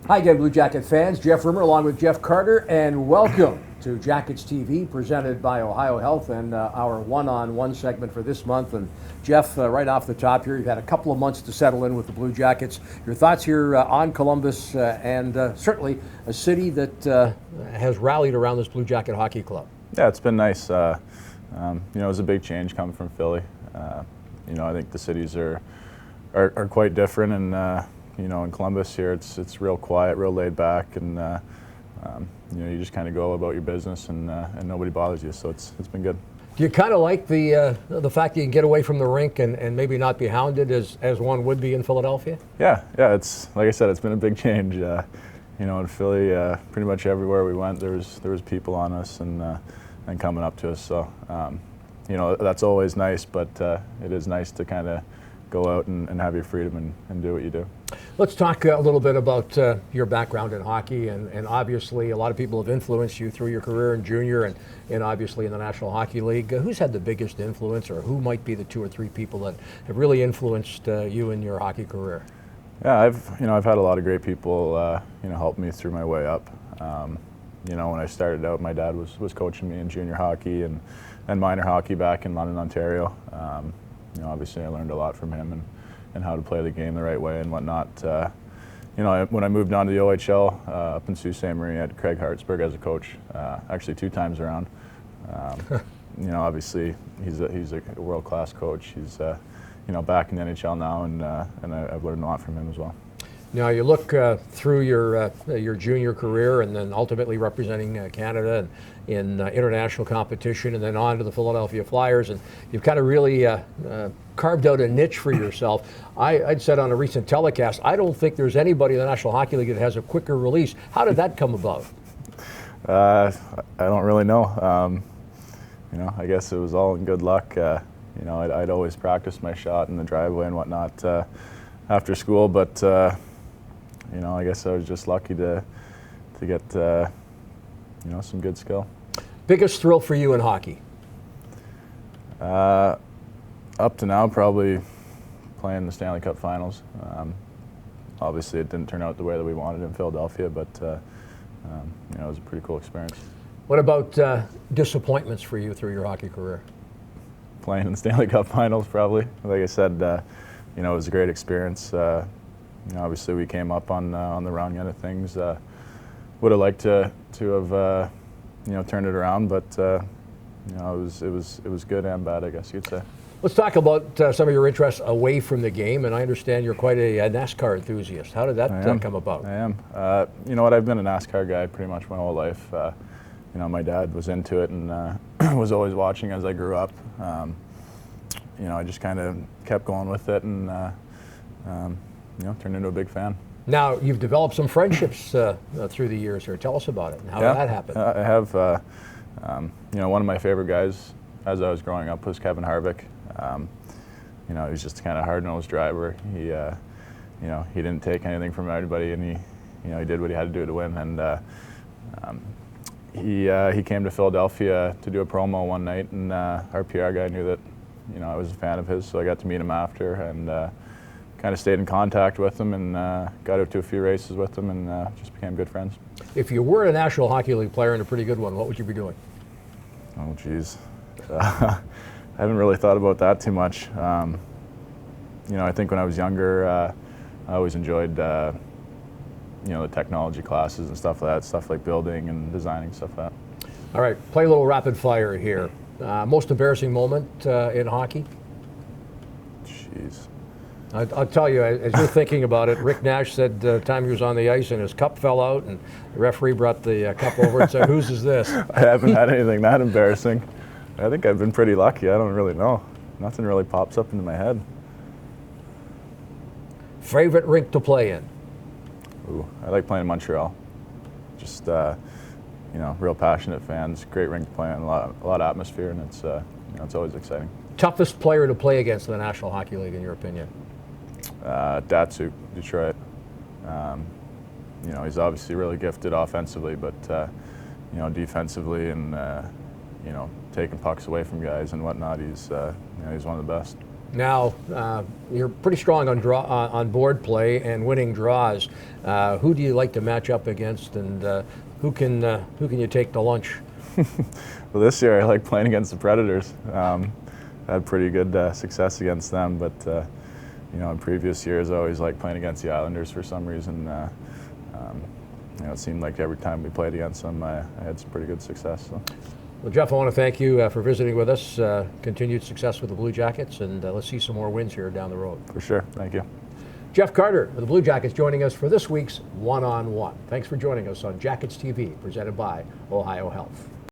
Hi again, Blue Jacket fans. Jeff Rimmer along with Jeff Carter, and welcome to Jackets TV, presented by Ohio Health, and our one-on-one segment for this month. And Jeff, right off the top here, you've had a couple of months to settle in with the Blue Jackets. Your thoughts here on Columbus, and certainly a city that has rallied around this Blue Jacket Hockey Club. Yeah, it's been nice. It was a big change coming from Philly. I think the cities are quite different, and in Columbus here, it's real quiet, real laid back, and you just kind of go about your business, and nobody bothers you. So it's been good. Do you kind of like the fact that you can get away from the rink and maybe not be hounded as one would be in Philadelphia? Yeah. It's like I said, it's been a big change. In Philly, pretty much everywhere we went, there was people on us and coming up to us. So that's always nice, but it is nice to kind of go out and have your freedom and do what you do. Let's talk a little bit about your background in hockey, and obviously a lot of people have influenced you through your career in junior and obviously in the National Hockey League. Who's had the biggest influence, or who might be the two or three people that have really influenced you in your hockey career? Yeah, I've had a lot of great people help me through my way up. When I started out, my dad was coaching me in junior hockey and minor hockey back in London, Ontario. Obviously I learned a lot from him and how to play the game the right way and whatnot. When I moved on to the OHL up in Sault Ste. Marie, I had Craig Hartsburg as a coach, actually 2 times around. Obviously he's a world-class coach. He's back in the NHL now, and I've learned a lot from him as well. Now you look through your junior career, and then ultimately representing Canada in international competition, and then on to the Philadelphia Flyers, and you've kind of really carved out a niche for yourself. I'd said on a recent telecast, I don't think there's anybody in the National Hockey League that has a quicker release. How did that come about? I don't really know. I guess it was all in good luck. I'd always practice my shot in the driveway and whatnot after school, but I guess I was just lucky to get some good skill. Biggest thrill for you in hockey? Up to now, probably playing the Stanley Cup Finals. Obviously, it didn't turn out the way that we wanted in Philadelphia, but it was a pretty cool experience. What about disappointments for you through your hockey career? Playing in the Stanley Cup Finals, probably. Like I said, it was a great experience. Obviously, we came up on the wrong end of things. Would have liked to have turned it around, but it was good and bad, I guess you'd say. Let's talk about some of your interests away from the game, and I understand you're quite a NASCAR enthusiast. How did that come about? I am. I've been a NASCAR guy pretty much my whole life. My dad was into it and was always watching as I grew up. I just kind of kept going with it and turned into a big fan. Now, you've developed some friendships through the years here. Tell us about it and how did that happen? I have. One of my favorite guys as I was growing up was Kevin Harvick. He was just a kind of hard-nosed driver. He didn't take anything from anybody, and he did what he had to do to win. And he came to Philadelphia to do a promo one night, and our PR guy knew that I was a fan of his, so I got to meet him after and kind of stayed in contact with him and got out to a few races with him and just became good friends. If you were a National Hockey League player and a pretty good one, what would you be doing? Oh, geez. I haven't really thought about that too much. I think when I was younger, I always enjoyed the technology classes and stuff like that, stuff like building and designing, stuff like that. All right, play a little rapid fire here. Most embarrassing moment in hockey? Jeez. I'll tell you, as you're thinking about it, Rick Nash said the time he was on the ice and his cup fell out, and the referee brought the cup over and said, "Whose is this?" I haven't had anything that embarrassing. I think I've been pretty lucky. I don't really know. Nothing really pops up into my head. Favorite rink to play in? Ooh, I like playing in Montreal. Just real passionate fans. Great rink to play in. A lot of atmosphere, and it's always exciting. Toughest player to play against in the National Hockey League, in your opinion? Datsuk, Detroit. He's obviously really gifted offensively, but defensively and taking pucks away from guys and whatnot, he's one of the best. Now, you're pretty strong on on board play and winning draws. Who do you like to match up against, and who can you take to lunch? Well, this year I like playing against the Predators. I had pretty good success against them, but you know, in previous years I always liked playing against the Islanders for some reason. You know, it seemed like every time we played against them, I had some pretty good success. So. Well, Jeff, I want to thank you for visiting with us. Continued success with the Blue Jackets, and let's see some more wins here down the road. For sure. Thank you. Jeff Carter of the Blue Jackets joining us for this week's One-on-One. Thanks for joining us on Jackets TV, presented by Ohio Health.